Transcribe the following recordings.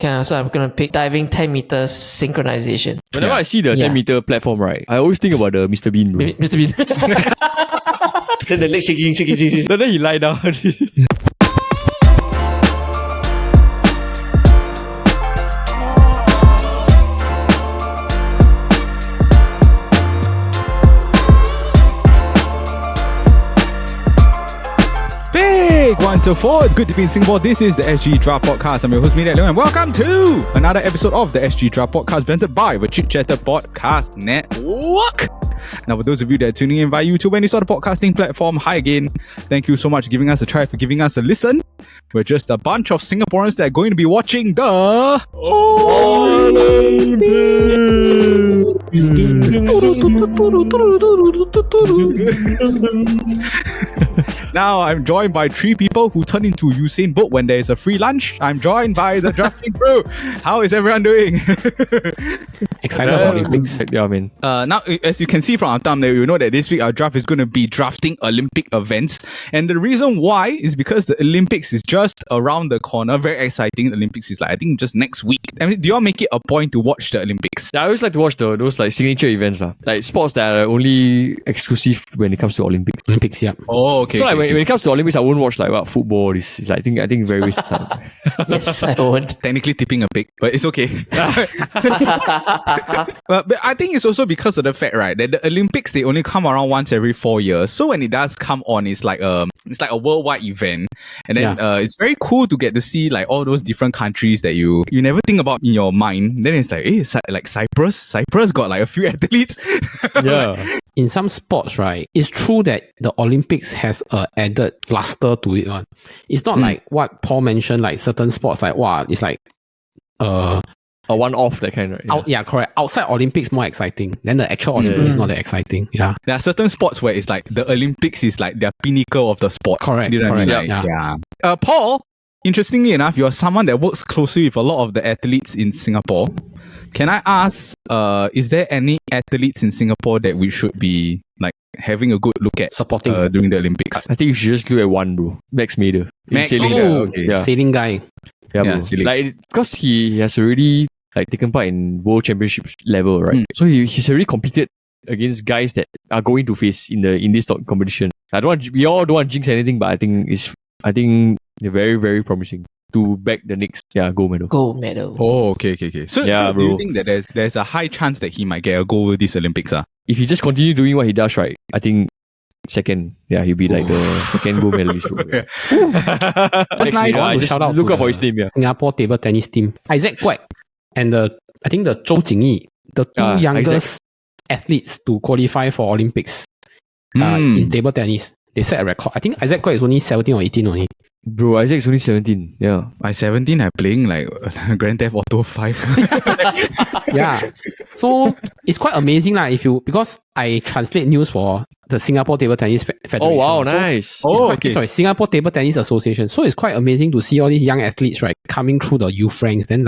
Okay, so I'm gonna pick diving 10 meters synchronization. Whenever I see the 10-meter platform, right, I always think about the Mr. Bean, bro. Mr. Bean. Then the leg shaking. Then he lie down. Big 1 to 4. It's good to be in Singapore. This is the SG Draft Podcast. I'm your host, Media Leon, and welcome to another episode of the SG Draft Podcast presented by the Chit Podcast Network. Now, for those of you that are tuning in via YouTube and you saw the podcasting platform, hi again. Thank you so much for giving us a try, for giving us a listen. We're just a bunch of Singaporeans that are going to be watching the Now, I'm joined by three people who turn into Usain Bolt when there is a free lunch. I'm joined by the drafting crew. How is everyone doing? Excited about Olympics. Yeah, I mean. Now, as you can see from our thumbnail, you know that this week our draft is going to be drafting Olympic events. And the reason why is because the Olympics is just around the corner. Very exciting. The Olympics is I think just next week. I mean, do you all make it a point to watch the Olympics? Yeah, I always like to watch those signature events. Like sports that are only exclusive when it comes to Olympics. Olympics, yeah. Oh, okay. So when it comes to Olympics, I won't watch football. It's I think very waste time. Yes, I won't. Technically tipping a pig, but it's okay. But I think it's also because of the fact, right, that the Olympics, they only come around once every 4 years. So when it does come on, it's like a worldwide event. And then it's very cool to get to see all those different countries that you never think about in your mind. Then it's like Cyprus. Cyprus got a few athletes. Yeah. In some sports, right, it's true that the Olympics has added luster to it. It's not like what Paul mentioned, like certain sports, it's like a one-off, that kind, right? Yeah, correct. Outside Olympics more exciting. Then the actual Olympics is not that exciting. Yeah. There are certain sports where it's like the Olympics is like their pinnacle of the sport. Correct. You know what I mean? Yeah. Paul, interestingly enough, you're someone that works closely with a lot of the athletes in Singapore. Can I ask, is there any athletes in Singapore that we should be having a good look at supporting during the Olympics? I think you should just look at one, bro. Max Mader. Sailing guy. Yeah, bro. Sailing. Because he has already taken part in World Championships level, right? So he's already competed against guys that are going to face in this competition. We all don't want to jinx anything, but I think they're very, very promising to back the next gold medal. Gold medal. Oh, okay. So do you think that there's a high chance that he might get a gold with this Olympics? If he just continue doing what he does, right, I think second. Yeah, he'll be the second gold medalist. That's nice. I just shout out look to up for his team. Yeah. Singapore table tennis team. Isaac Kwek and I think the Zhou Jingyi, the two youngest athletes to qualify for Olympics in table tennis. They set a record. I think Isaac Kwek is only 17 or 18 only. Bro, Isaac's only 17. Yeah. By 17, I'm playing Grand Theft Auto 5. Yeah. So it's quite amazing because I translate news for the Singapore Table Tennis Federation. Oh wow, nice. Singapore Table Tennis Association. So it's quite amazing to see all these young athletes coming through the youth ranks. Then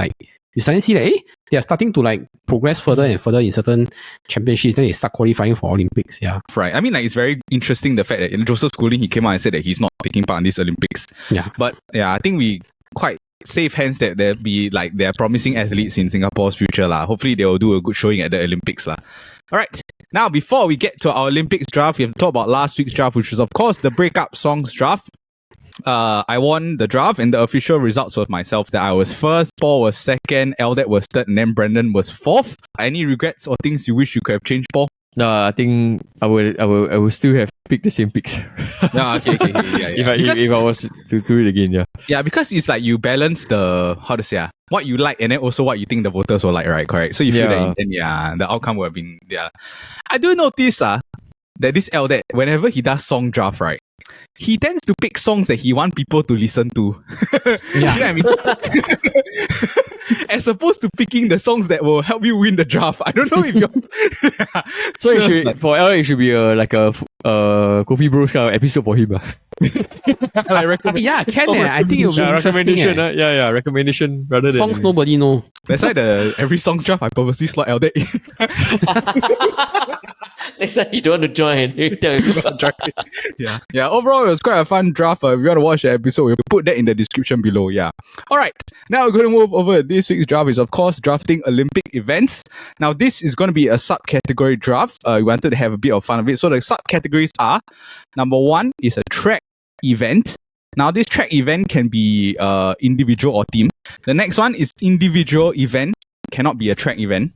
you suddenly see they are starting to progress further and further in certain championships. Then they start qualifying for Olympics. Yeah. Right. I mean, it's very interesting the fact that Joseph Schooling, he came out and said that he's not taking part in these Olympics. Yeah. But I think we quite safe hands that there'll be they're promising athletes in Singapore's future. Hopefully they will do a good showing at the Olympics. All right. Now, before we get to our Olympics draft, we have to talk about last week's draft, which was, of course, the breakup songs draft. I won the draft, and the official results was myself that I was first, Paul was second, Eldad was third, and then Brendan was fourth. Any regrets or things you wish you could have changed, Paul? No, I think I will still have picked the same picks. No, okay. Yeah. If I was to do it again, yeah. Yeah, because it's you balance the, what you like and then also what you think the voters will like, right? Correct. So you feel that the outcome would have been, I do notice that this Eldad, whenever he does song draft, right, he tends to pick songs that he wants people to listen to. You know what I mean? As opposed to picking the songs that will help you win the draft. I don't know if you're... So for L, it should be a Kofi Bros kind of episode for him. Like recommend. Yeah, can I think it'll be interesting. recommendation. Recommendation rather than Songs nobody know. That's why every songs draft I purposely slot out there. Next time you don't want to join, you tell me about joining. Yeah. Overall, it was quite a fun draft. If you want to watch the episode, we'll put that in the description below. Yeah. All right. Now we're going to move over. This week's draft is, of course, drafting Olympic events. Now, this is going to be a subcategory draft. We wanted to have a bit of fun of it. So the subcategories are: number one is a track event. Now, this track event can be individual or team. The next one is individual event, cannot be a track event.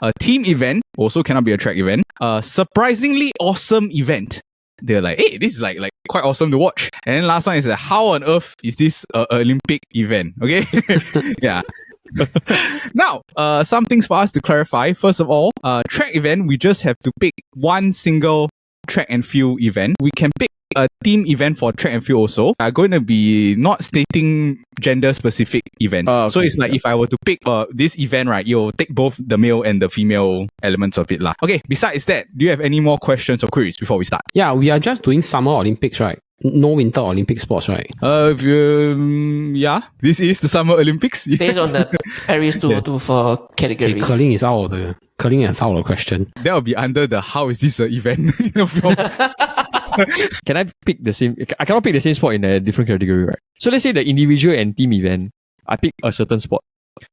A team event also cannot be a track event. A surprisingly awesome event. They're like, hey, this is like quite awesome to watch. And then last one is how on earth is this Olympic event? Okay, yeah. Now, some things for us to clarify. First of all, track event, we just have to pick one single track and field event. We can pick a team event for track and field also. I'm going to be not stating gender specific events. So it's like if I were to pick this event, right, you'll take both the male and the female elements of it lah. Okay, besides that, do you have any more questions or queries before we start? Yeah, we are just doing Summer Olympics, right? No Winter Olympic sports, right? Yeah, this is the Summer Olympics. Yes. Based on the Paris 224 category. Okay, curling is out of the question. That will be under the how is this an event? Can I pick the same? I cannot pick the same sport in a different category, right? So let's say the individual and team event, I pick a certain sport.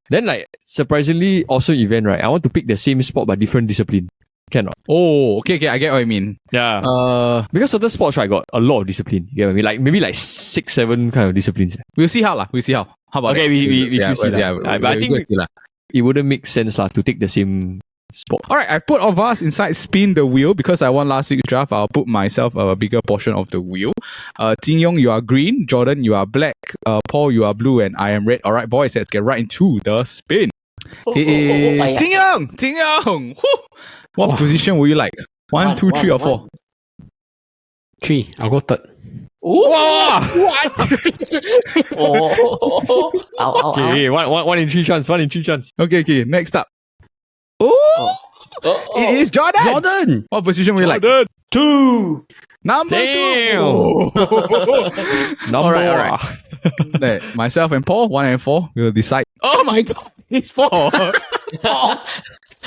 Then like surprisingly awesome event, right? I want to pick the same sport but different discipline. Cannot. Oh, okay, I get what you mean. Yeah. Because certain sports, right, got a lot of discipline. You get what I mean? Like maybe like 6, 7 kind of disciplines. We'll see how lah. We'll see how. How about okay, that? we see that. But I think it wouldn't make sense lah to take the same sport. Alright, I put all of us inside spin the wheel because I won last week's draft. I'll put myself a bigger portion of the wheel. Jin Yong, you are green. Jordan, you are black. Paul, you are blue, and I am red. Alright, boys, let's get right into the spin. Jin Yong! What position would you like? 1, 2, 3, or 4? 3. I'll go third. Ooh! What? Okay, one in 3 chance. 1 in 3 chance. Okay. Next up. It is Jordan! What position would you like? 2! Number 2! Number Alright. Myself and Paul, 1 and 4, we'll decide. Oh my god, it's 4!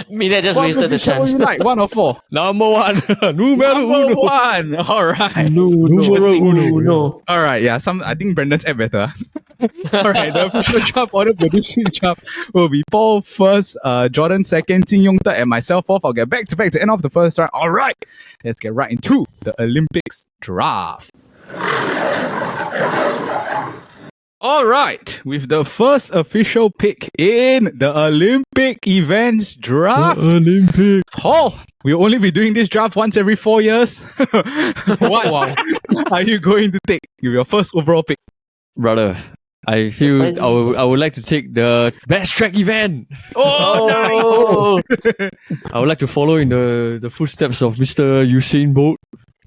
Me that just wasted the chance. Would you like 1 or 4? Number 1. Numero Number uno. 1! Alright. Numero uno. Alright, yeah, I think Brandon's app better. Alright, the official draft order for this week's draft will be Paul first, Jordan second, Jin Yong third, and myself fourth. I'll get back to end off the first round. Alright, let's get right into the Olympics draft. Alright, with the first official pick in the Olympic events draft. Olympic. Paul, we'll only be doing this draft once every 4 years. What are you going to take with your first overall pick? Brother, I feel I would like to take the best track event. Oh, nice! I would like to follow in the footsteps of Mr. Usain Bolt.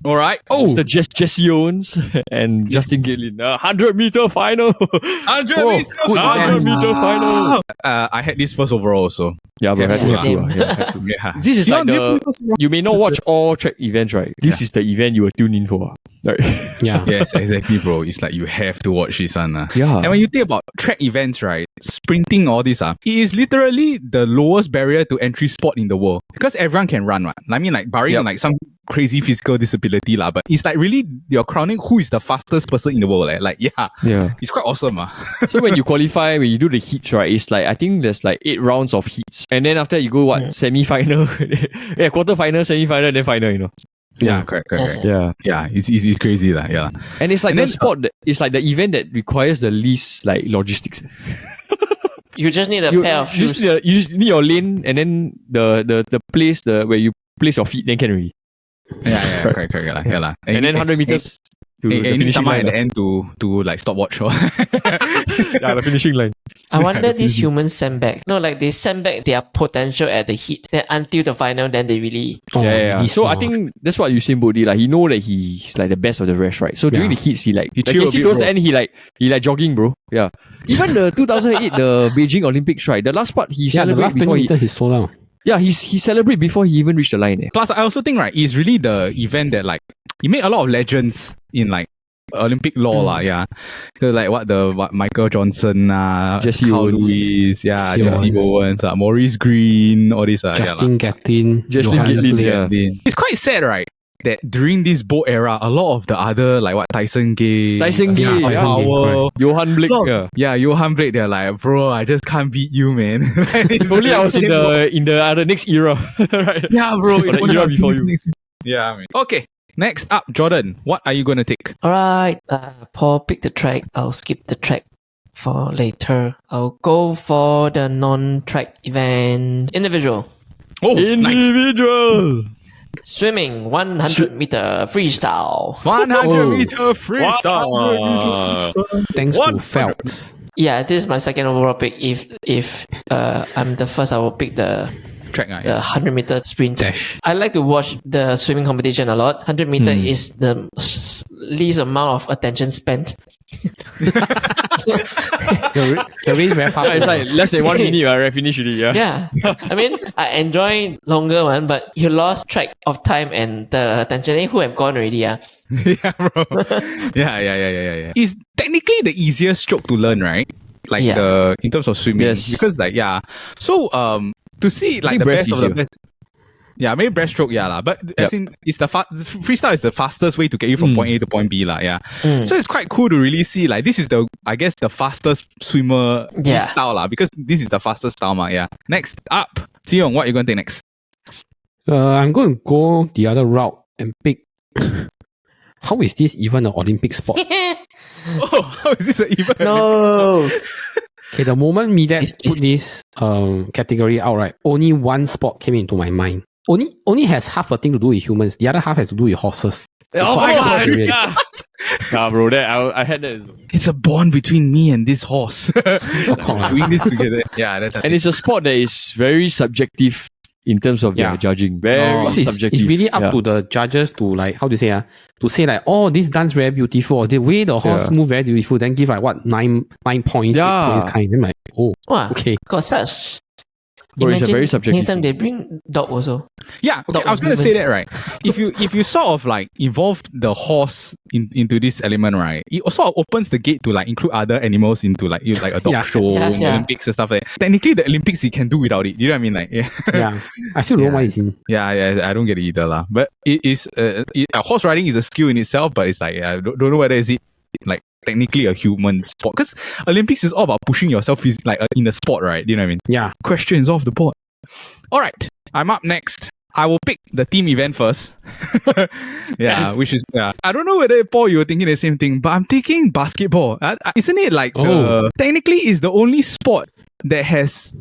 Alright. Mr. Jesse Owens and Justin Gatlin. 100-meter final. 100-meter final. I had this first overall also. Yeah, but Yeah, have to. Yeah. This is like you may not watch all track events, right? This is the event you will tune in for. Right? Yeah. Yes, exactly, bro. It's like you have to watch this one. Yeah. And when you think about track events, right, sprinting, all this, it is literally the lowest barrier to entry sport in the world. Because everyone can run, right? I mean, like, barring like some crazy physical disability, but it's like really you're crowning who is the fastest person in the world. Like, it's quite awesome. So when you qualify, when you do the heats, right, it's like, I think there's like 8 rounds of heats. And then after you go, semi-final? Quarter-final, semi-final, then final, you know. Yeah, correct. Yeah. Yeah, it's crazy. Yeah. And it's like the sport, it's like the event that requires the least like logistics. You just need a pair of shoes. You just need your lane and then the place where you place your feet, then can already. Yeah, correct. Yeah. And then 100 meters to the need finishing someone line. at the end to like stopwatch. The finishing line. I wonder these humans send back. No, like they send back their potential at the heat. Then until the final, then they really. So I think that's what Usain Bolt did. Like he know that he's like the best of the rest, right? So during the heats, he chill a bit, towards bro. the end, he like jogging, bro. Yeah. Even the 2008 the Beijing Olympics, right? The last part he the celebrated last 20 before meters he slowed down. Yeah, he celebrated before he even reached the line. Plus, I also think, right, it's really the event that like, you made a lot of legends in like Olympic lore lah. Yeah, so like what Michael Johnson, Jesse Carl Owens. Lewis, Jesse Jesse Owens, Maurice Green, all these. Justin Gatlin. Justin Johan Gatlin, Blake. yeah. It's quite sad, right? That during this boat era, a lot of the other like what Tyson Gay, Tyson Gay, Tyson Gay, Power, Johan Blake, yeah. Johan Blake. They're like, bro, I just can't beat you, man. If only I was in the other next era, right? yeah, bro. Or the era before you. Yeah, man. Okay. Next up, Jordan, what are you gonna take? Alright, Paul pick the track. I'll skip the track for later. I'll go for the non-track event. Individual. Oh, nice. Individual. Swimming 100 meter freestyle. 100 meter freestyle. Thanks One to Phelps. Yeah, this is my second overall pick. If I'm the first, I will pick the Track, the 100 meter sprint. Dash. I like to watch the swimming competition a lot. 100 meter is the least amount of attention spent. The race very fast. It's like less than 1 minute, right? Finish already, yeah. Yeah, I mean, I enjoy longer one, but you lost track of time and the attention. Who have gone already? Yeah. yeah, bro. Yeah. It's technically the easiest stroke to learn, right? Like Yeah. in terms of swimming, Yes. because like So to see like think the breast best of the easier. best. Yeah, maybe breaststroke, yeah lah. But as in, it's freestyle is the fastest way to get you from point A to point B lah. Yeah, so it's quite cool to really see like this is the the fastest swimmer style lah, because this is the fastest style ma. Yeah. Next up, Xiong, what are you going to take next? I'm going to go the other route and pick. How is this even an Olympic sport? Oh, how is this even? No. Okay, the moment Midat It's- put this category out, right, only one sport came into my mind. Only has half a thing to do with humans. The other half has to do with horses. Oh my my God. god! Nah, bro, I had that as well. It's a bond between me and this horse. Doing this together. Yeah, And it's a sport that is very subjective in terms of their Yeah. judging. Very Because subjective. it's really up Yeah. to the judges to like, how do you say, to say like, oh, this dance very beautiful, or the way the horse move very beautiful, then give like what, 9 points, 8 Yeah. points kind. Then like, oh, Wow. okay. Got such. Bro, it's a very subjective Next time thing. they bring dog also. Yeah, okay, Dog I was going to say movements. that, right? If you sort of like involved the horse into this element, right? It sort of opens the gate to like include other animals into like a dog Yeah. show, Yes, yeah. Olympics and stuff like that. Technically, the Olympics you can do without it. You know what I mean? Like, yeah, Yeah. I still don't know why it's in. yeah, I don't get it either, lah. But it is horse riding is a skill in itself, but it's like I don't know whether is it like technically a human sport, because Olympics is all about pushing yourself in a sport, right? Do you know what I mean? Yeah. Questions off the board. All right, I'm up next. I will pick the team event first. Which is I don't know whether Paul you were thinking the same thing, but I'm taking basketball. Isn't it like technically is the only sport that has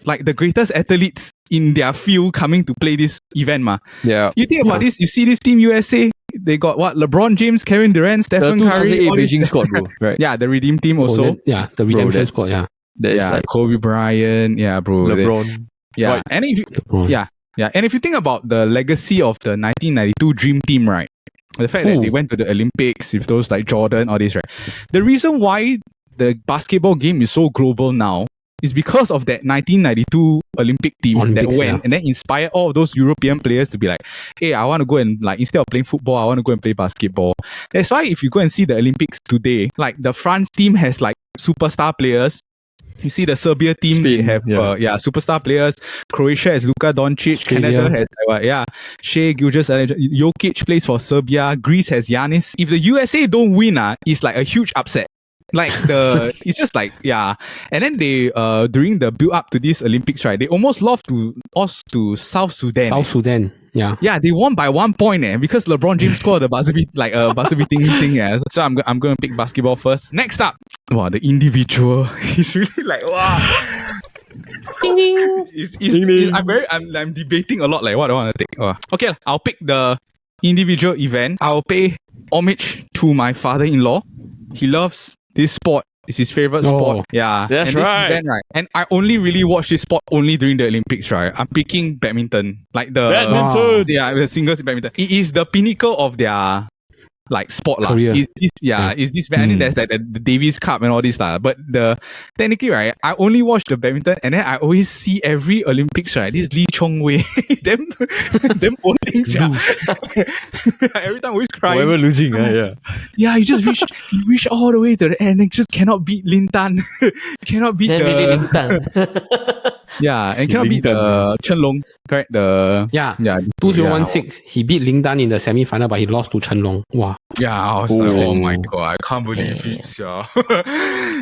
like the greatest athletes in their field coming to play this event, ma? Yeah. You think about this, you see this team USA, they got what? LeBron James, Kevin Durant, The Stephen Curry. 2008 all these- Beijing squad, bro. Right. Yeah, the Redeem team Oh, also. then- the redemption that- squad, yeah. That is Yeah, like Kobe Bryant. Yeah, bro. LeBron. Yeah, Right. and if you, LeBron. yeah, and if you think about the legacy of the 1992 Dream Team, right? The fact that Ooh. they went to the Olympics with those like Jordan, all this, right? The reason why the basketball game is so global now is because of that 1992 Olympic team that Olympics, went yeah. and then inspired all of those European players to be like, hey, I want to go and like instead of playing football, I want to go and play basketball. That's why if you go and see the Olympics today, like the France team has like superstar players. You see the Serbia team, they Spain, have superstar players. Croatia has Luka Doncic. Australia. Canada has Shea Gilgeous-Alexander. Jokic plays for Serbia. Greece has Giannis. If the USA don't win, it's like a huge upset. Like it's just like and then they during the build up to these Olympics, right? They almost lost to South Sudan. South Sudan, yeah. Yeah, they won by 1 point because LeBron James scored the buzzer beating thing. Yeah, so I'm going to pick basketball first. Next up, wow, the individual. He's really like wow. Ding ding. I'm debating a lot. Like what I want to take. Okay, I'll pick the individual event. I'll pay homage to my father-in-law. He loves this sport. It's his favorite sport. Yeah, That's and this right. event, right? And I only really watch this sport only during the Olympics, right? I'm picking badminton, like the Badminton. the singles badminton. It is the pinnacle of their like sport lah. Career. Is this is this and then there's like the Davis Cup and all this lah. But technically right, I only watch the badminton and then I always see every Olympics right. This Lee Chong Wei, them poor things. Every time always crying. Whoever losing, yeah. Yeah, you just reach all the way to the end and just cannot beat Lin Tan. Cannot beat Then really Ling Tan. yeah, and cannot beat the Chen Long. Correct. Yeah. 2016. he beat Ling Dan in the semi-final, but he lost to Chen Long. Wow. Yeah, I was like, oh my god, I can't believe it.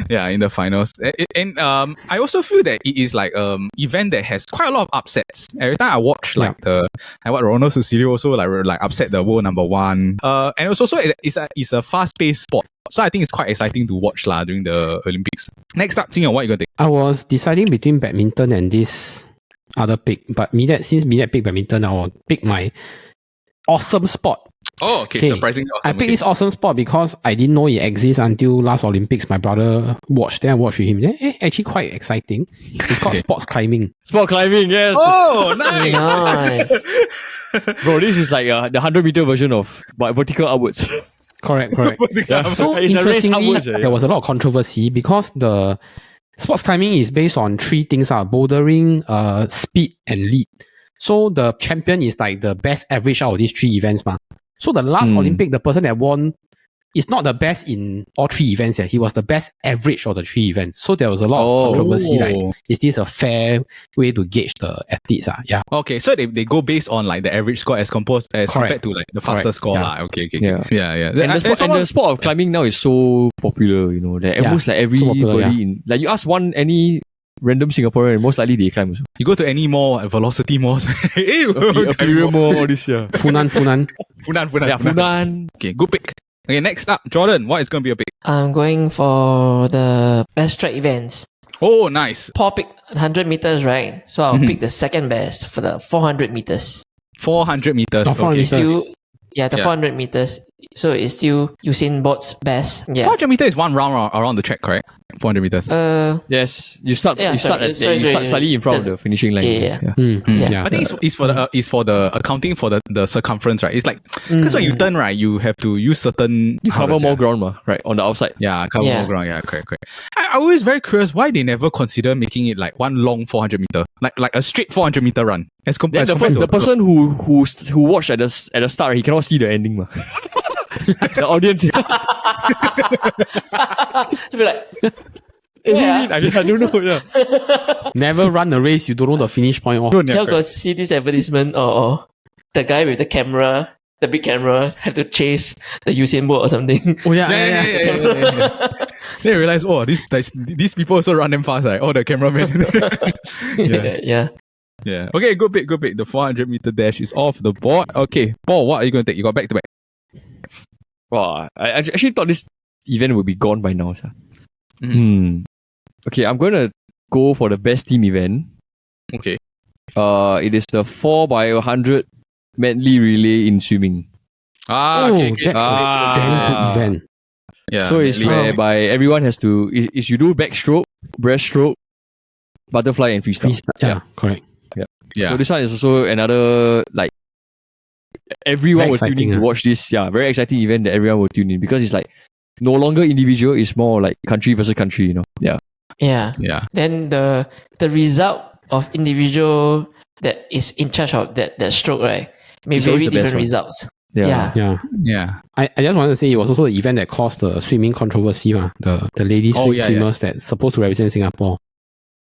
Yeah, in the finals. And I also feel that it is like event that has quite a lot of upsets. Every time I watch like Ronald Susilo also like upset the world number one. And it's also it's a fast-paced sport. So I think it's quite exciting to watch during the Olympics. Next up, Jing, what you gonna take? I was deciding between badminton and this other pick, but since Midet picked badminton, I will pick my awesome sport. Oh, okay. Surprisingly awesome. I picked this awesome sport because I didn't know it exists until last Olympics. My brother watched, then I watched with him. Actually quite exciting. It's called sports climbing. Sport climbing, yes. Oh, nice. Nice. Bro, this is like the 100-meter version of vertical upwards. Correct. Yeah. So It's a race interestingly, upwards, there was a lot of controversy because the sports climbing is based on three things: bouldering, speed, and lead. So the champion is like the best average out of these three events, ma. So the last Olympic, the person that won is not the best in all three events. He was the best average of the three events. So there was a lot of controversy. Like, is this a fair way to gauge the athletes? Yeah. Okay, so they go based on like the average score as compared to like the faster score. Yeah. Okay. Yeah. Yeah. And the sport of climbing now is so popular, that almost like everybody in, like you ask any random Singaporean, most likely they climb also. You go to any mall, Velocity malls. Imperial Mall, all this, yeah. Funan. Yeah, Funan. Okay, good pick. Okay, next up, Jordan, what is going to be your pick? I'm going for the best track events. Oh, nice. Paul picked 100 meters, right? So I'll pick the second best for the 400 meters. 400 meters. Oh, 400 It's meters. still, 400 meters. So it's still Usain Bolt's best. Yeah. 400 meters is one round around the track, correct? 400 meters. Yes, you start sorry, slightly in front of the finishing line. Yeah. I think it's for the accounting for the circumference, right? It's like because when you turn, right, you have to use certain You cover more ground, right, on the outside. Yeah, cover more ground. Yeah, correct. I was very curious why they never consider making it like one long 400 meter, like a straight 400 meter run. As compared to the person who watched at the start, he cannot see the ending, ma. The audience. Be like, I don't know. Yeah. Never run a race, you don't know the finish point. y'all go see this advertisement or the guy with the camera, the big camera, have to chase the Usain Bolt or something. Oh yeah. They realize, these people also run them fast, right? Oh, the cameraman. Yeah. Okay, good pick. The 400 meter dash is off the board. Okay, Paul, what are you going to take? You got back to back. Wow, I actually thought this event would be gone by now, sir. Okay, I'm going to go for the best team event. Okay. It is the 4x100 medley relay in swimming. Okay. That's a damn good event. Yeah. So it's whereby everyone has to is you do backstroke, breaststroke, butterfly, and freestyle. Yeah, correct. Yeah. So this one is also another like everyone Very will tune in exciting, to watch this. Yeah, very exciting event that everyone will tune in because it's like no longer individual, it's more like country versus country. Yeah. Yeah. Then the result of individual that is in charge of that stroke, right? May It's very always the best different one. results. Yeah. I just want to say it was also the event that caused the swimming controversy, the ladies swimmers that's supposed to represent Singapore.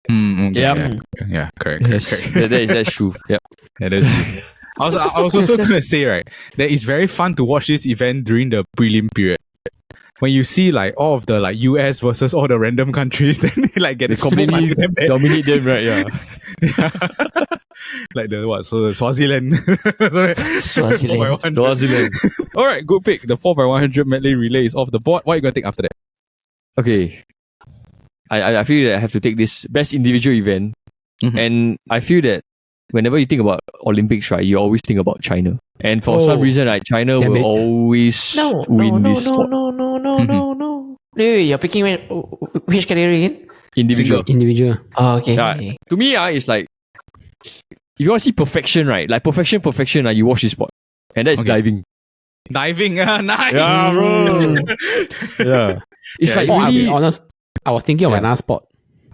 Yeah, correct. That's true. Yeah. That is true. I was also going to say, right, that it's very fun to watch this event during the prelim period. When you see like all of the like US versus all the random countries, then they like get completely dominate them, right? Yeah. Like the Swaziland. Swaziland. All right, good pick. The 4x100 medley relay is off the board. What are you going to take after that? Okay. I feel that I have to take this best individual event. And I feel that whenever you think about Olympics, right, you always think about China. And for some reason, like China will always win this sport. No. Wait, you're picking which category again? Individual. Oh, okay. To me, it's like if you want to see perfection, right? Like perfection, you watch this sport. And that's diving. Diving, nice. Yeah, bro. Yeah. It's Yeah, like I'll be really. honest, I was thinking of another sport.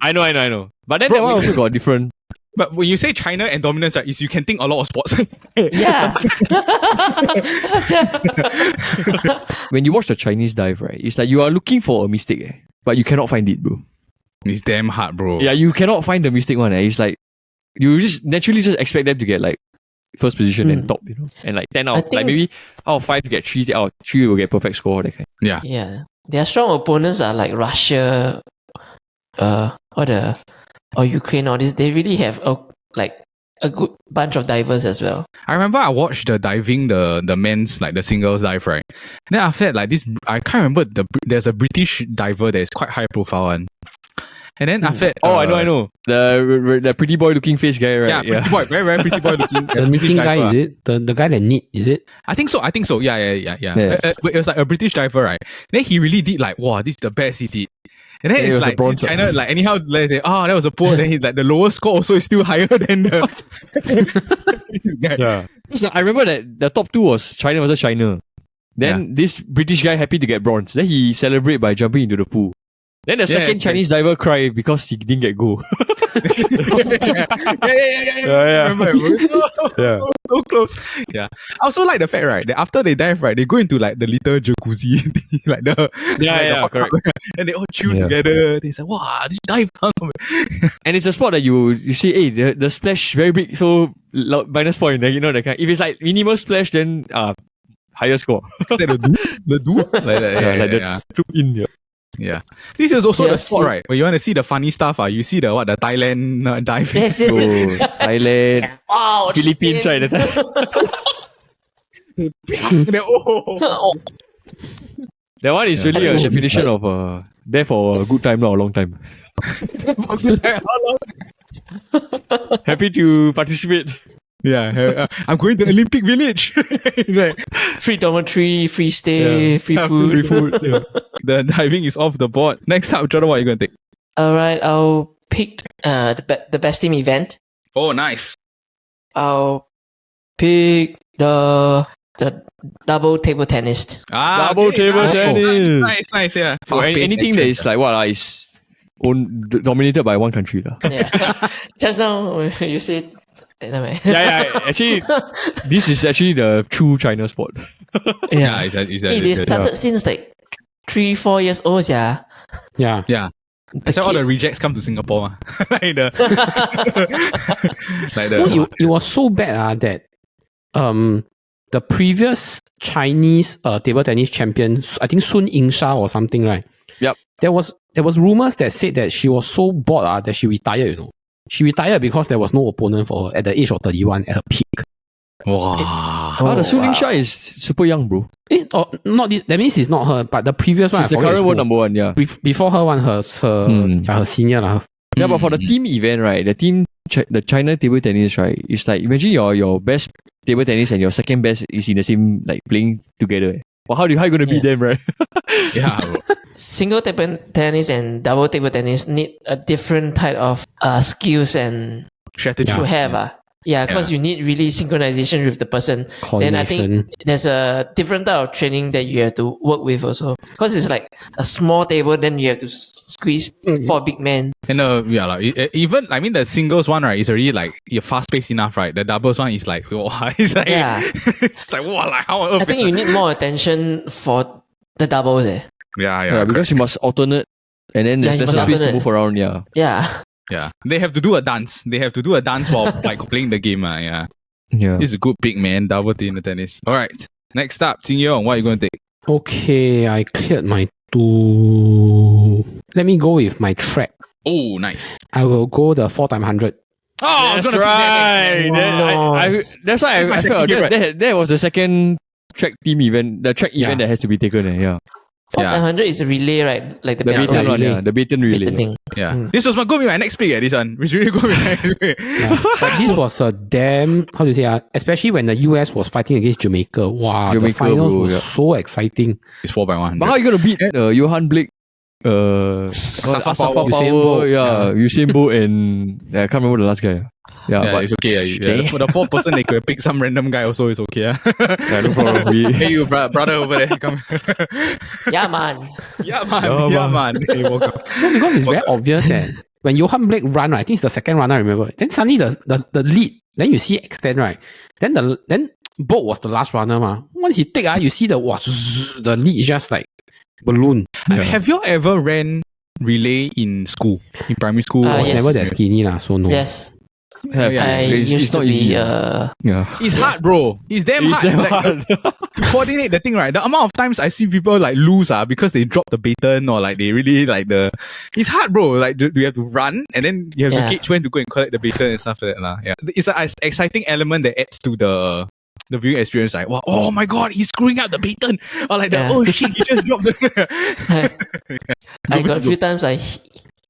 I know. But then that one also got different. But when you say China and dominance, right, is you can think a lot of sports. Yeah. When you watch the Chinese dive, right, it's like you are looking for a mistake, but you cannot find it, bro. It's damn hard, bro. Yeah, you cannot find the mistake one. It's like you just naturally just expect them to get like first position and top, and like 10 out, like think- maybe out of 5 to get 3, out of 3 will get perfect score, that kind. Yeah. Yeah. Their strong opponents are like Russia, or Ukraine, or this. They really have a good bunch of divers as well. I remember I watched the diving, the men's, like the singles dive, right? Then after that, like this, I can't remember, there's a British diver that is quite high profile one. And then after that, Oh, I know. The pretty boy looking face guy, right? Yeah, pretty boy, very, very pretty boy looking. The knitting guy, is it? The guy that knit, is it? I think so. Yeah. Yeah. But it was like a British diver, right? Then he really did like, wow, this is the best he did. And then Yeah, it it's was a like bronze, China, like anyhow, like they, that was a poor. Then he's like the lowest score also is still higher than the. Yeah. So I remember that the top 2 was China versus China. Then this British guy happy to get bronze. Then he celebrate by jumping into the pool. Then the second Chinese diver cried because he didn't get gold. Yeah. Yeah. Remember, Yeah. so close. Yeah. I also like the fact, right, that after they dive, right, they go into like the little jacuzzi, like the Yeah, hot correct. tub, and they all chill Yeah. together. They say, wow, this dive. And it's a sport that you see, hey, the splash very big, so minus point, like, that kind. If it's like minimal splash, then higher score. the do like that. Yeah. In, Yeah. This is also the Yes, sport, yeah. right? Where you want to see the funny stuff, you see the Thailand diving. Yes. So, Thailand, Wow. Philippines, right? That time. Then, oh. That one is really a definition of there for a good time, not a long time. Happy to participate. Yeah, I'm going to Olympic Village. Like, Free dormitory, free stay, free food. Free food. Yeah. the diving is off the board. Next up, Jordan, what are you going to take? All right, I'll pick the best team event. Oh, nice. I'll pick the double table tennis. Double table tennis. Nice, yeah. So anything that is like is dominated by one country. Yeah. Just now you said. Yeah. Actually, this is actually the true China sport. Yeah, it's Hey, they started since like 3-4 years old, yeah. Yeah. yeah. That's why all the rejects come to Singapore. Like the, No, it was so bad that the previous Chinese table tennis champion, I think Sun Yingsha or something, right? Yep. There was rumors that said that she was so bored that she retired, She retired because there was no opponent for her at the age of 31 at her peak. wow. The Su wow. Ning is super young, bro. Not this, that means it's not her, but the previous one. She's the current world number 1, yeah. Before her one, her senior lah. Yeah, but for the team event, right, the China table tennis, right, it's like, imagine your best table tennis and your second best is in the same, like, playing together. Well, how are you going to beat them, right? Yeah, bro. Single table tennis and double table tennis need a different type of skills and Strategy. to have. Yeah, because you need really synchronization with the person. Then I think there's a different type of training that you have to work with also. Because it's like a small table, then you have to squeeze 4 big men. And even the singles one, right, is already like you're fast paced enough, right? The doubles one is like, wow, it's like, it's like, wow, like how on earth? I think you need more attention for the doubles. Yeah, because you must alternate and then there's you less must space to alternate. move around, yeah. Yeah. They have to do a dance. While like playing the game. Yeah. Yeah. This is a good big man, double team in the tennis. All right. Next up, Jin Yong, what are you going to take? Okay, I cleared my 2. Let me go with my track. Oh, nice. I will go the 4x100. Oh, I was That's gonna pick right. that. That's why That's my I second felt favourite. that was the second track team event, the track event that has to be taken. Yeah. 4x100 is a relay, right? Like the The badminton Baton one, relay. yeah. The Baton relay. thing. Yeah. This was going to be my next pick, this one. It's really going to be my next pick. But this was a damn, how do you say, especially when the US was fighting against Jamaica. Wow, the Jamaica, finals bro, was yeah. so exciting. It's 4x100. But how are you going to beat Johan Blake, Asafa Power. Power, Usain Bolt. Usain Bolt and I can't remember the last guy. Yeah, but it's okay. Yeah. For the fourth person, they could pick some random guy also. It's okay. yeah, no problem. Hey, you brother over there, come. Yeah, man. Yeah, man. Yeah, Yeah, man. man. Hey, welcome. No, because it's very obvious. When Johan Blake run, right, I think it's the second runner, I remember. Then suddenly the lead, then you see extend, right? Then Bolt was the last runner, ma. Once he take, you see the lead is just like balloon. Have you ever ran relay in school, in primary school? I was yes. never that skinny, so no. Yes. Yeah, I used to not be easy. uh, Yeah. It's hard, bro. It's damn It's hard. damn Like, hard. to coordinate the thing, right? The amount of times I see people like lose because they drop the baton or like they really like the. It's hard, bro. Like you have to run and then you have to gauge when to go and collect the baton and stuff like that. Lah. Yeah, it's an exciting element that adds to the viewing experience. Like, wow, oh my god, he's screwing up the baton, or like oh shit, he just dropped the. I got a few times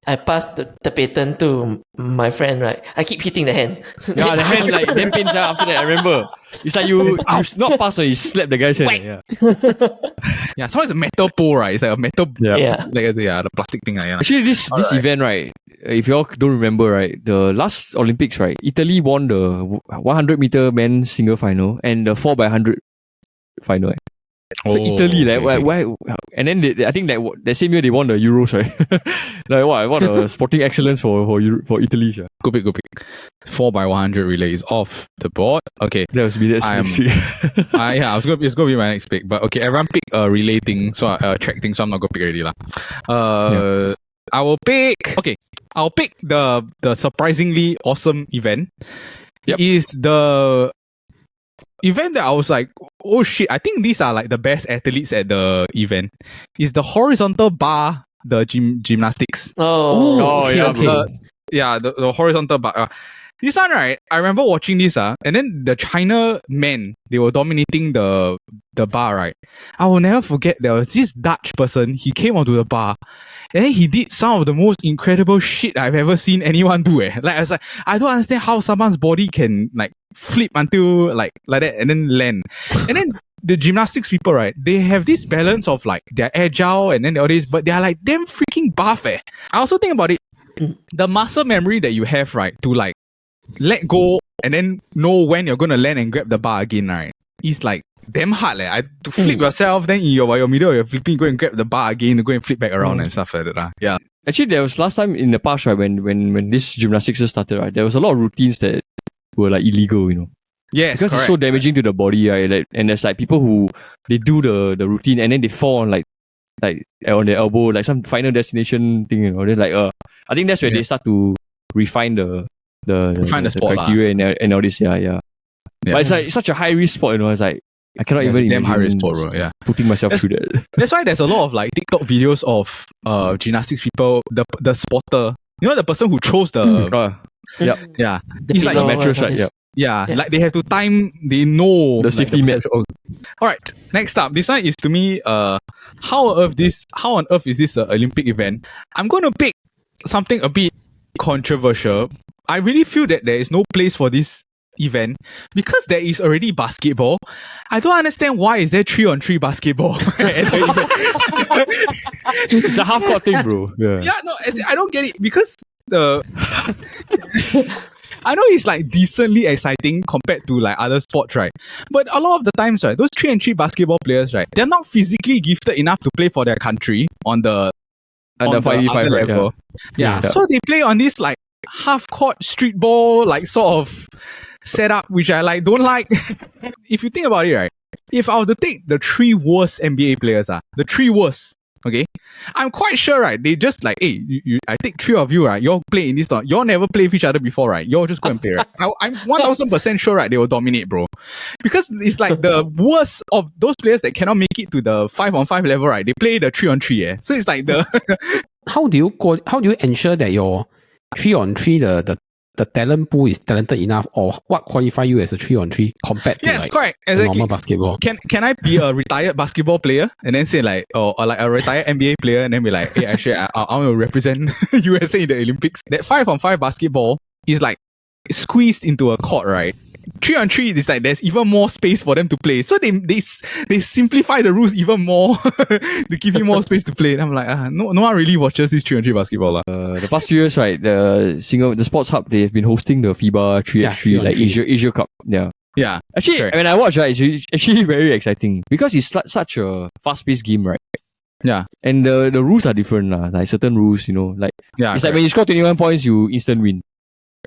I passed the baton to my friend, right? I keep hitting the hand. Yeah, the hand like damn pains after that. I remember. It's like you not pass or you slap the guy's hand. Yeah. Yeah, so it's a metal pole, right? It's like a metal, Yeah. like the plastic thing. Yeah. Actually, this event, right? If you all don't remember, right, the last Olympics, right, Italy won the 100-meter men's single final and the 4x100 final. So Italy, like, why? And then I think that same year they won the Euros, right? Like what a sporting excellence for Italy. Yeah. Go pick. 4x100 relay is off the board. Okay. That's next week. It's gonna be my next pick. But okay, everyone pick a relay thing, so track thing, so I'm not gonna pick already lah. I'll pick the surprisingly awesome event. Yep. Is the event that I was like, oh shit, I think these are like the best athletes at the event. Is the horizontal bar, the gymnastics. The horizontal bar. This one, right? I remember watching this, and then the China men, they were dominating the bar, right? I will never forget there was this Dutch person, he came onto the bar, and then he did some of the most incredible shit I've ever seen anyone do. Like I was like, I don't understand how someone's body can like flip until like that and then land. And then the gymnastics people, right? They have this balance of like they're agile and then all this, but they're like damn freaking buff. I also think about it, the muscle memory that you have, right, to like let go and then know when you're gonna land and grab the bar again, right? It's like damn hard, to flip yourself, then in your middle you're flipping, go and grab the bar again, to go and flip back around and stuff like that. Yeah. Actually, there was last time in the past, right, when this gymnastics started, right, there was a lot of routines that were like illegal, you know. Yes, because it's so damaging to the body, right? Like, and there's like people who they do the routine and then they fall on like on their elbow, like some final destination thing, you know. Then like I think that's where they start to refine the sport criteria and all this. Yeah. But it's like such a high risk sport, you know. It's like I cannot even damn high risk imagine sport, bro. Yeah, putting myself through that. That's why there's a lot of like TikTok videos of gymnastics people, the spotter. You know, the person who throws the yeah. It's like the mattress, right? Yeah, like they have to time. They know the safety net. All right, next up, this one is to me. How on earth is this an Olympic event? I'm going to pick something a bit controversial. I really feel that there is no place for this event because there is already basketball. I don't understand why is there 3-on-3 basketball. It's a half court thing, bro. Yeah, no, I don't get it because I know it's like decently exciting compared to like other sports, right? But a lot of the times, right, those 3-on-3 basketball players, right, they're not physically gifted enough to play for their country on the 5v5 level. Yeah. So they play on this like half court street ball like sort of setup, which I like don't like. If you think about it, right, if I were to take the 3 worst NBA players, the 3 worst, okay, I'm quite sure, right, they just like, hey, I take 3 of you, right, you all play in this tournament, you all never play with each other before, right, you all just go and play, right. I'm 1000% sure, right, they will dominate, bro, because it's like the worst of those players that cannot make it to the 5-on-5 level, right, they play the 3-on-3, so it's like the how do you ensure that your 3-on-3 the talent pool is talented enough, or what qualify you as a 3-on-3 compared to correct. Exactly. Normal basketball? Can I be a retired basketball player and then say like, or like a retired NBA player and then be like, hey, actually I want to represent USA in the Olympics? That 5-on-5 basketball is like squeezed into a court, right? 3-on-3 is like there's even more space for them to play. So they simplify the rules even more to give you more space to play. And I'm like, no one really watches this 3-on-3 basketball. The past few years, right, the Sports Hub, they've been hosting the FIBA 3x3 like Asia Cup. Yeah. Yeah. Actually, correct. when I watch, right, it's actually very exciting because it's such a fast-paced game, right? Yeah. And the rules are different, like certain rules, you know, like Yeah. it's like when you score 21 points, you instant win.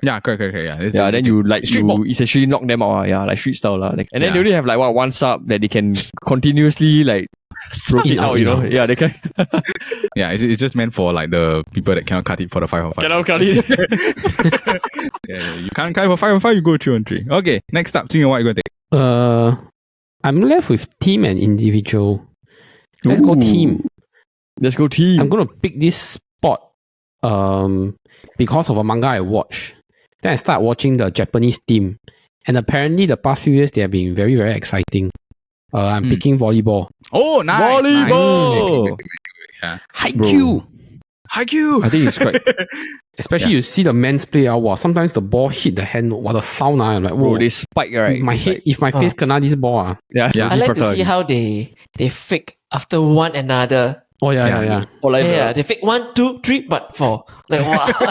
Yeah, correct. Yeah. Yeah, then you ball. essentially knock them out, like street style, like. And then Yeah. they only have like one sub that they can continuously like rotate out, you know. Yeah, they can. Yeah, it's just meant for like the people that cannot cut it for the 5-on-5. Cannot cut it. Yeah, you can't cut it for 5-on-5, you go 3-on-3. Okay, next up, Jing, what are you going to take? I'm left with team and individual. Let's go Ooh. team. Let's go team. I'm gonna pick this spot because of a manga I watched. Then I start watching the Japanese team, and apparently the past few years they have been very, very exciting. I'm picking volleyball. Oh, nice. Volleyball! Nice. Yeah. Haikyuu. Haikyuu. I think it's quite. Especially you see the men's play, wow, sometimes the ball hit the hand, the sound, I'm like, whoa. Bro, they spike, right? My It's head, like- if my face kena this ball, yeah. Yeah. I like to see how they fake after one another. Oh yeah. Or like Yeah, they fake 1, 2, 3, but 4. Like wow. But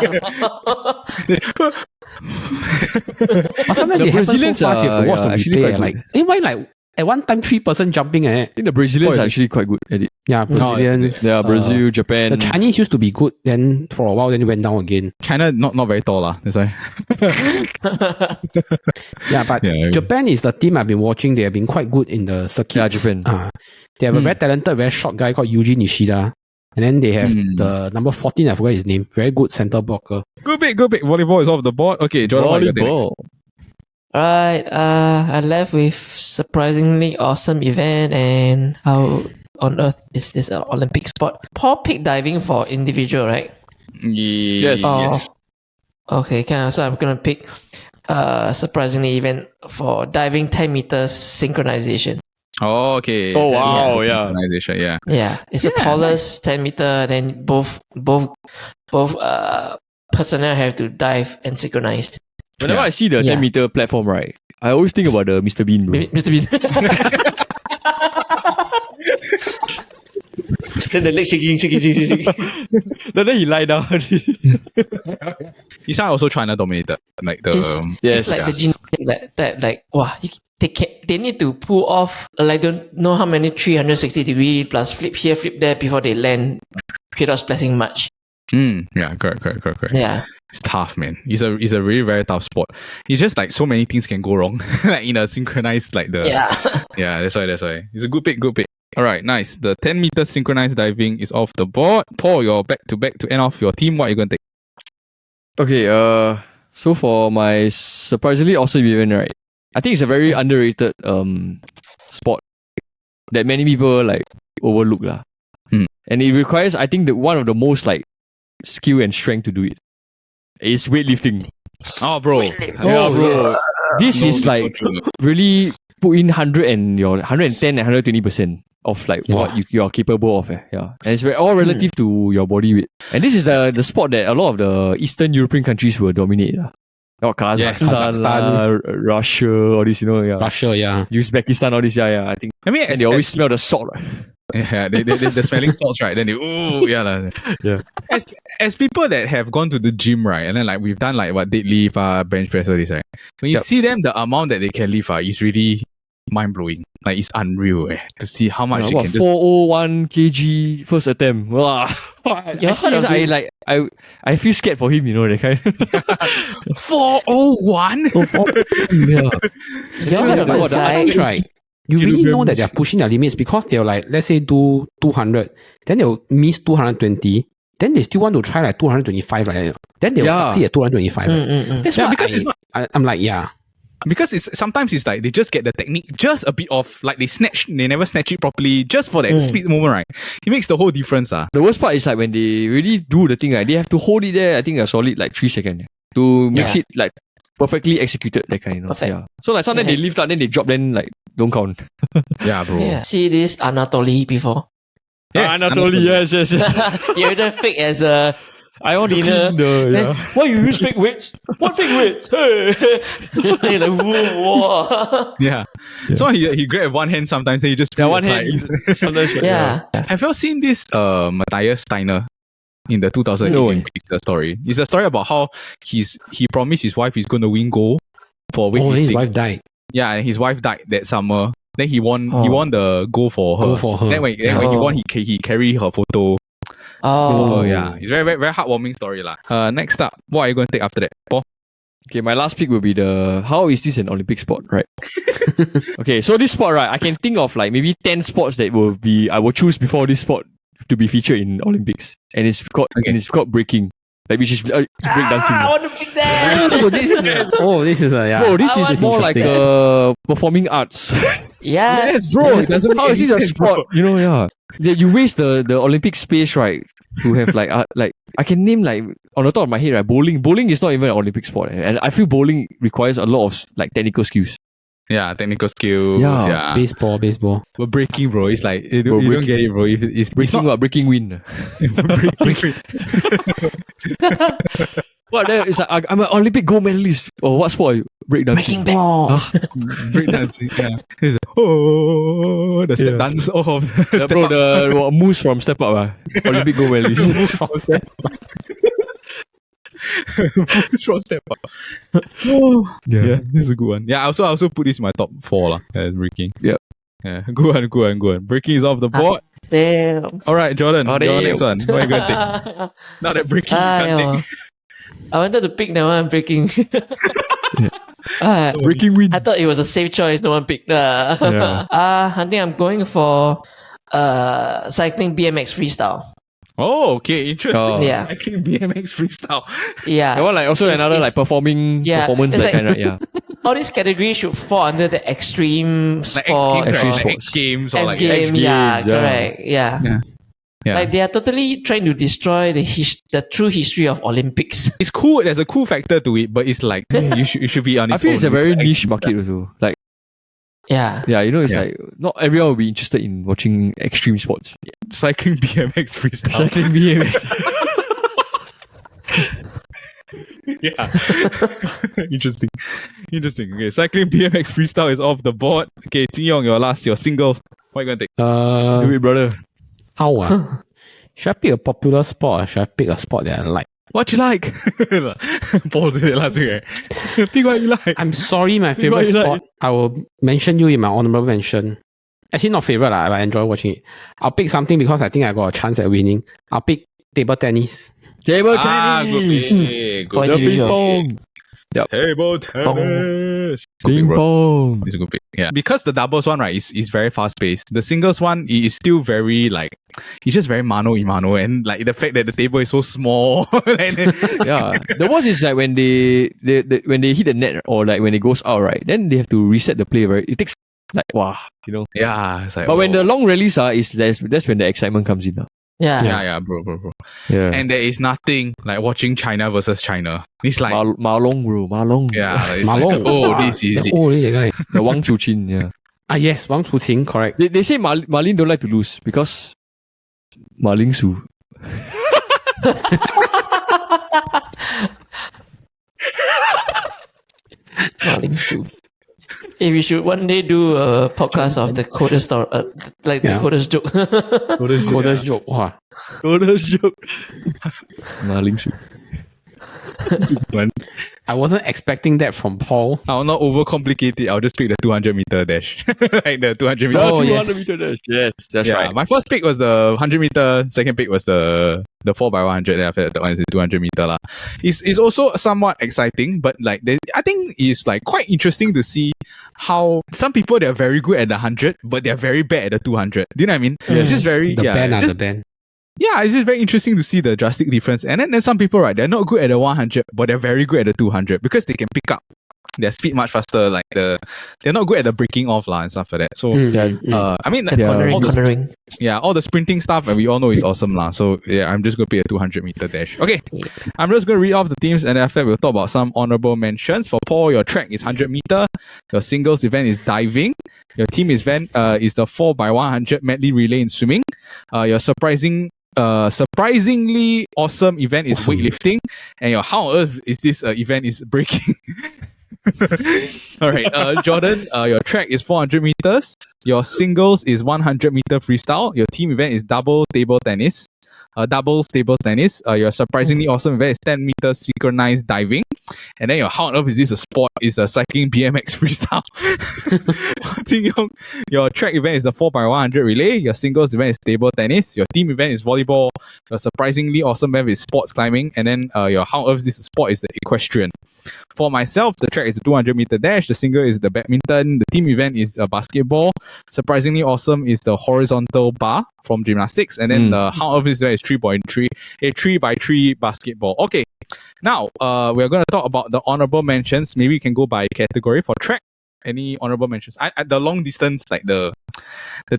sometimes The it happens Brazilians so fast, you have to watch the actually replay. quite Like, why like at one time 3-person jumping I think the Brazilians Oh, are is it? actually quite good at it. Yeah, Brazilians. Yeah, Brazil, Japan. The Chinese used to be good, then for a while, then it went down again. China not very tall, that's why. Yeah, but Yeah. Japan is the team I've been watching. They have been quite good in the circuits. Yeah, Japan. They have a very talented, very short guy called Yuji Nishida. And then they have the number 14, I forgot his name. Very good center blocker. Good pick. Volleyball is off the board. Okay, Jordan, what are you gonna take next? Volleyball. Right, I left with surprisingly awesome event, and how on earth is this an Olympic sport? Paul picked diving for individual, right? Yes. Yes. Okay, so I'm gonna pick surprisingly event for diving 10 meters synchronization. Oh, okay. Oh, wow, yeah. Organization, yeah. Yeah, it's the tallest 10 meter. Then both personnel have to dive and synchronized. Whenever Yeah. I see the Yeah. 10-meter platform, right, I always think about the Mr. Bean, bro. Mr. Bean. Then the leg shaking. Then he lie down. This one also China dominated. Like the It's like the gene that like wow, they need to pull off like don't know how many 360-degree plus flip here, flip there before they land without splashing much. yeah, correct. Yeah. It's tough, man. It's a really very tough sport. It's just like so many things can go wrong. Like in a synchronized like the Yeah. that's why. It's a good pick. Alright, nice. The 10-meter synchronized diving is off the board. Paul, you're back to end off your team. What are you gonna take? Okay, so for my surprisingly awesome event, right, I think it's a very underrated sport that many people like overlook lah. And it requires, I think, one of the most like skill and strength to do it. It's weightlifting. Oh, bro. Yeah, bro. This is like really put in 110 and 120% of like what you are capable of. Yeah. And it's all relative to your body weight. And this is the sport that a lot of the Eastern European countries will dominate. Kazakhstan, Russia, all this, yeah. Russia, yeah. Uzbekistan, all this, yeah. I think. I mean, And they always smell the salt. Yeah, the smelling salts, right? Then they yeah. As people that have gone to the gym, right, and then like we've done like what deadlift, bench press, all this, right? When you see them, the amount that they can lift, is really mind blowing. Like it's unreal, to see how much they can just 401 kg first attempt. Wow. I feel scared for him, that kind. 401. That's right. You really know that they're pushing their limits because they'll like, let's say do 200, then they'll miss 220, then they still want to try like 225, like then they'll succeed at 225. That's why because I'm like, yeah. Because sometimes it's like they just get the technique just a bit off, like they never snatch it properly just for that split moment, right? It makes the whole difference. The worst part is like when they really do the thing, right, they have to hold it there, I think a solid like 3 seconds to make it like perfectly executed, that kind. Perfect. Yeah. So like sometimes they lift up, then they drop, then like don't count. Yeah, bro. Yeah. See this Anatoly before? Yes, Anatoly, yes. You either fake as a I want to Dinner. clean the Then, why you use fake weights? What fake weights? Hey. Then you're like, whoa. Yeah. So he grabbed one hand sometimes, then he just put one it aside. hand. Sometimes, Yeah. Have you all seen this Matthias Steiner in the 2008 No. Olympics? The story. It's a story about how he promised his wife he's going to win gold for weightlifting. Oh, his wife died. Yeah, and his wife died that summer. Then he won the gold for her. Go for her. Then when he won, he carried her photo. Oh. Yeah. It's very, very, very heartwarming story lah. Next up, what are you going to take after that? Paul? Okay, my last pick will be how is this an Olympic sport, right? Okay, so this sport, right, I can think of like maybe 10 sports that I will choose before this sport to be featured in Olympics. And it's called breaking. Like which is breakdancing. I want to pick that. This is a yeah. Bro, this is more like performing arts. Yes, bro. How is this a sport? You know, yeah. You waste the Olympic space, right? To have like I can name like on the top of my head, right? Bowling. Bowling is not even an Olympic sport, and I feel bowling requires a lot of like technical skills. Yeah, technical skills. Yeah. Yeah. Baseball. But breaking, bro, it's like you Bro, don't get it, bro. It's Breaking not breaking wind. breaking. What? It's like I'm an Olympic gold medalist. Or what sport? Are you? Breakdancing. breaking ball. Breakdancing. Yeah. It's like, the step dance. Oh, Yeah, bro, the moves from Step Up. Olympic gold medalist. Strong step up. Yeah. This is a good one. Yeah, I also put this in my top 4 lah. Breaking. Yep. Yeah, good one. Breaking is off the board. Damn. All right, Jordan. Oh, Your damn. next one. What are you going to take? Now that breaking, you can't take. I wanted to pick that one, breaking. Breaking wind. I thought it was a safe choice. No one picked. Yeah. I think I'm going for cycling BMX freestyle. Oh, okay, interesting. Oh. Yeah. Cycling BMX freestyle. Yeah. That one like also It's- another it's- like performance it's that like- kind, right? Yeah. All these categories should fall under the extreme Like sport. X Games, Extreme right? sports. X Games or X like game, X Games, yeah, yeah. correct, yeah. Yeah. Like they are totally trying to destroy the true history of Olympics. It's cool. There's a cool factor to it, but it's like you should be on I its feel own. it's a very niche market also. Like Yeah. yeah, you know, it's Yeah. like not everyone will be interested in watching extreme sports. cycling BMX freestyle. Cycling BMX. Yeah. Interesting. Okay, cycling BMX freestyle is off the board. Okay, Jin Yong, your single. What are you gonna take? Do it, brother. How? Should I pick a popular sport or should I pick a sport that I like? What you like? Paul said it last week. Right? Pick what you like. I'm sorry, my what favorite you like. sport. I will mention you in my honorable mention. Actually, not favorite, but I enjoy watching it. I'll pick something because I think I got a chance at winning. I'll pick table tennis. Table Good tennis. pick. For Good The pick. ping pong. Table tennis. Good pick, Ping bro. pong. It's a good pick. Yeah. Because the doubles one, right, is very fast paced. The singles one is still very like it's just very mano a mano, and like the fact that the table is so small. Yeah. The worst is like when they when they hit the net or like when it goes out, right? Then they have to reset the play, right? It takes like wow, you know. Yeah. It's like, But when oh. the long rallies are, that's when the excitement comes in. Yeah. Yeah, bro. Yeah. And there is nothing like watching China versus China. It's like Ma Long, bro. Ma Long. yeah, it's Ma like, Long. oh, this is The it. old guy. The Wang Chuqin, yeah. Yes, Wang Chuqin, correct. They say Marlin don't like to lose because Ma Ling Su. Marling soup. If we should one day do a podcast of the coders story, like the Yeah. coders joke. Coder's joke. Wow. Coder's joke. Ma Ling Su. I wasn't expecting that from Paul. I'll not overcomplicate it. I'll just pick the 200-meter dash. Like the 200-meter. Oh, 200 yes. meter dash. Yes, that's yeah, right. my first pick was the 100-meter. Second pick was the 4x100. And after that, the one is the 200-meter lah. It's also somewhat exciting, but like I think it's like quite interesting to see how some people they're very good at the 100, but they're very bad at the 200. Do you know what I mean? It's just very The band, just, the band. yeah, it's just very interesting to see the drastic difference. And then there's some people, right, they're not good at the 100, but they're very good at the 200 because they can pick up their speed much faster. Like they're not good at the breaking off and stuff like that. So I mean, Yeah. Cornering. all the sprinting stuff, and we all know is awesome lah. So yeah, I'm just gonna pick a 200-meter dash. Okay, I'm just gonna read off the teams, and after that we'll talk about some honorable mentions. For Paul, your track is 100-meter. Your singles event is diving. Your team event is the 4x100 medley relay in swimming. Your surprising surprisingly awesome event is weightlifting, and your how on earth is this event is breaking? All right, Jordan, your track is 400 meters. Your singles is 100 meter freestyle. Your team event is double table tennis. Doubles table tennis. Your surprisingly awesome event is 10 meters synchronized diving. And then your how on earth is this a sport? Is a cycling BMX freestyle. Jin Yong, your track event is the 4x100 relay. Your singles event is table tennis. Your team event is volleyball. Your surprisingly awesome event is sports climbing. And then your how on earth is this a sport is the equestrian. For myself, the track is the 200 meter dash. The single is the badminton. The team event is basketball. Surprisingly awesome is the horizontal bar from gymnastics. And then the how on earth is 3.3, a 3x3 basketball. Okay, now we're going to talk about the honorable mentions. Maybe we can go by category for track. Any honorable mentions? The long distance, like the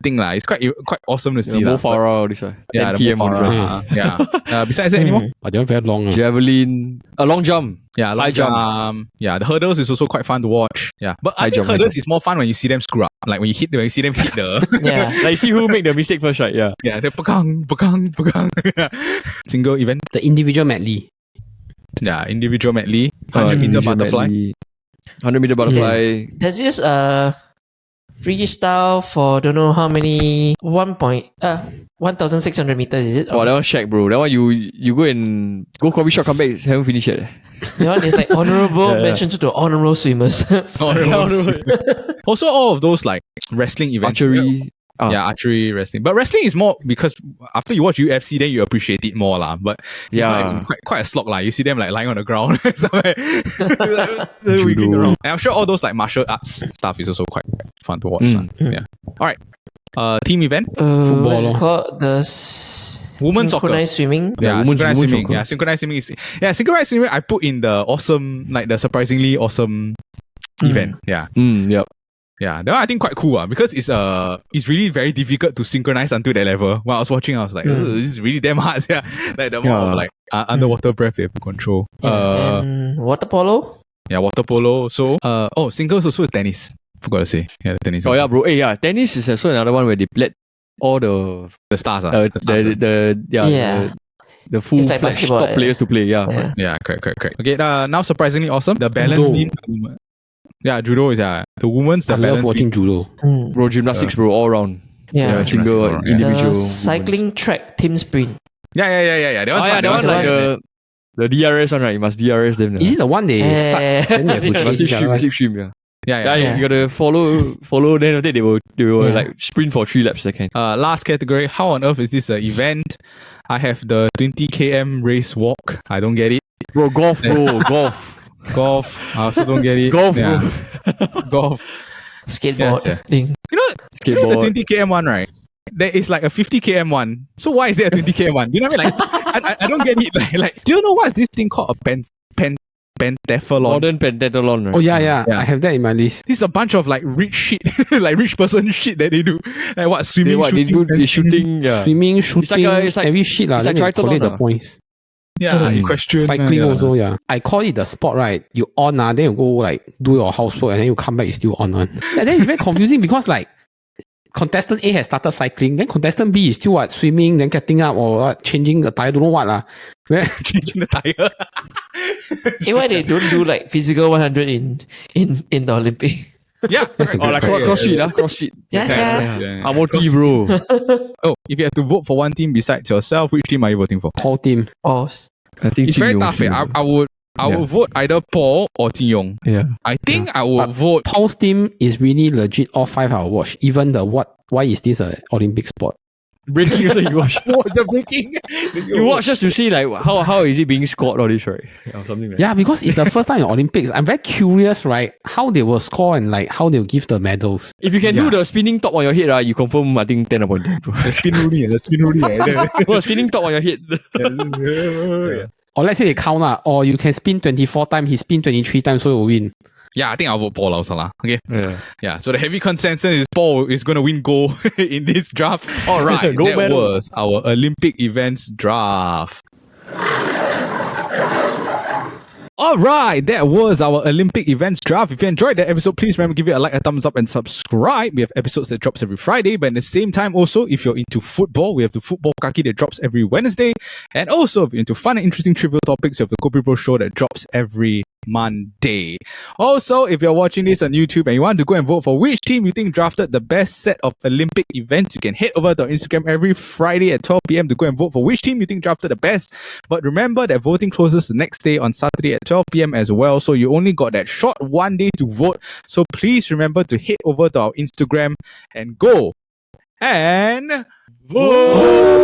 thing lah. It's quite awesome to see. Mo Farah, this one. Yeah, the Mo Farah. Yeah. Besides that, anymore? But they're very long. Javelin, long jump. Yeah, high jump. Yeah, the hurdles is also quite fun to watch. Yeah, but I think hurdles is more fun when you see them screw up. Like when you see them hit the. Yeah. Like see who make the mistake first, right? Yeah. Yeah, the pakang. Single event. The individual medley. Yeah, individual medley. 100 meter butterfly. Medley, 100 meter butterfly. There's this freestyle for don't know how many 1,600 meters, is it? Oh, that one shack, bro. That one you go coffee shop, come back, haven't finished yet. That one is like honorable mention to the honorable swimmers. Also, all of those like wrestling events. Archery. Yeah, archery, wrestling. But wrestling is more because after you watch UFC, then you appreciate it more lah. But Yeah. quite a slog lah. You see them like lying on the ground, stuff like wiggling Judo. around. And I'm sure all those like martial arts stuff is also quite fun to watch lah. Yeah. All right. Team event. Football, What is it lor. called? The Women's soccer. synchronized swimming. Yeah, women's synchronized swimming. soccer. Yeah, synchronized swimming is synchronized swimming. I put in the awesome, like the surprisingly awesome event. Yeah. Yep. Yeah, that one I think quite cool because it's really very difficult to synchronize until that level. When I was watching, I was like, this is really damn hard. Yeah, like the amount of like underwater breath they have to control. Yeah, and water polo. Yeah, water polo. So singles also tennis. Forgot to say. Yeah, the tennis. Oh yeah, bro. Hey, yeah, tennis is also another one where they let all the stars. The full It's like basketball, top players to play. Yeah. Yeah, correct. Okay, now surprisingly awesome. The balance Judo. beam. Yeah, judo is the women's. The I balance love watching judo. Bro, gymnastics, bro, all round. Yeah. Single, gymnastics, yeah. individual. The cycling track team sprint. Yeah. That one's fun. That one like the DRS one, right? You must DRS them. Is it the one they start? Then they have to You must chase each other, right? slipstream, yeah. Yeah. You gotta follow. Then after they will like sprint for 3 laps. Second. Last category. How on earth is this an event? I have the 20 km race walk. I don't get it. Bro, golf, bro, golf. Golf. I also don't get it. Golf, Yeah. bro. Golf. Skateboard Yes, thing. You know Skateboard. the 20 km one, right? There is like a 50 km one. So why is there a 20 km one? You know what I mean? Like, I don't get it. Like, do you know what's this thing called a pentathlon? Modern pentathlon, right? Oh yeah. Yeah. I have that in my list. This is a bunch of like rich shit, like rich person shit that they do. Like what swimming, They shooting, shooting, yeah. Swimming, shooting, it's like every shit lah. it's Then like they collect triathlon the points. yeah, equestrian, Cycling yeah. also, yeah. I call it the sport, right? You on, then you go like do your housework and then you come back, it's still on. And then it's very confusing because like contestant A has started cycling, then contestant B is still what, swimming, then getting up or what, changing the tire, don't know what lah. Changing the tire. Hey, why they don't do like physical 100 in the Olympic? Yeah, That's a Oh, good like question. CrossFit, CrossFit. Yes, yeah. Yeah. Amoti, bro. Oh, if you have to vote for one team besides yourself, which team are you voting for? Paul team. Oh, I think It's very tough. I would vote either Paul or Jin Yong. Yeah. I think I would vote. Paul's team is really legit. All 5 I will watch. Even the why is this a Olympic sport? Breaking also you watch. What's the breaking? You watch just to see like how is it being scored all this, right? Or something like Yeah, because it's the first time in Olympics. I'm very curious, right? How they will score and like how they'll give the medals. If you can do the spinning top on your head, you confirm I think 10 upon 10, bro. The spin rooney. Bro, spinning top on your head. Or let's say they count lah. Or you can spin 24 times, he spin 23 times, so he'll win. Yeah, I think I'll vote Paul also lah. Okay. Yeah. Yeah, so the heavy consensus is Paul is going to win gold in this draft. All right, Gold that medal. was our Olympic events draft. All right, that was our Olympic events draft. If you enjoyed that episode, please remember to give it a like, a thumbs up, and subscribe. We have episodes that drops every Friday, but at the same time, also, if you're into football, we have the Football Kaki that drops every Wednesday. And also, if you're into fun and interesting trivial topics, we have the Kopi Bro Show that drops every Monday. Also, if you're watching this on YouTube and you want to go and vote for which team you think drafted the best set of Olympic events, you can head over to our Instagram every Friday at 12 p.m. to go and vote for which team you think drafted the best. But remember that voting closes the next day on Saturday at 12 p.m. as well, so you only got that short one day to vote. So please remember to head over to our Instagram and go and vote.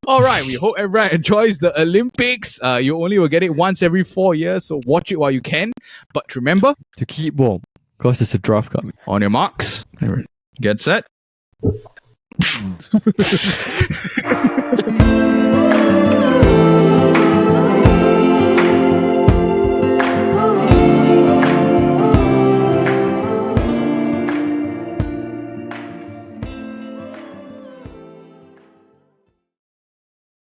All right, we hope everyone enjoys the Olympics. You only will get it once every 4 years, so watch it while you can. But remember To keep warm, because it's a draft coming. on your marks, get set.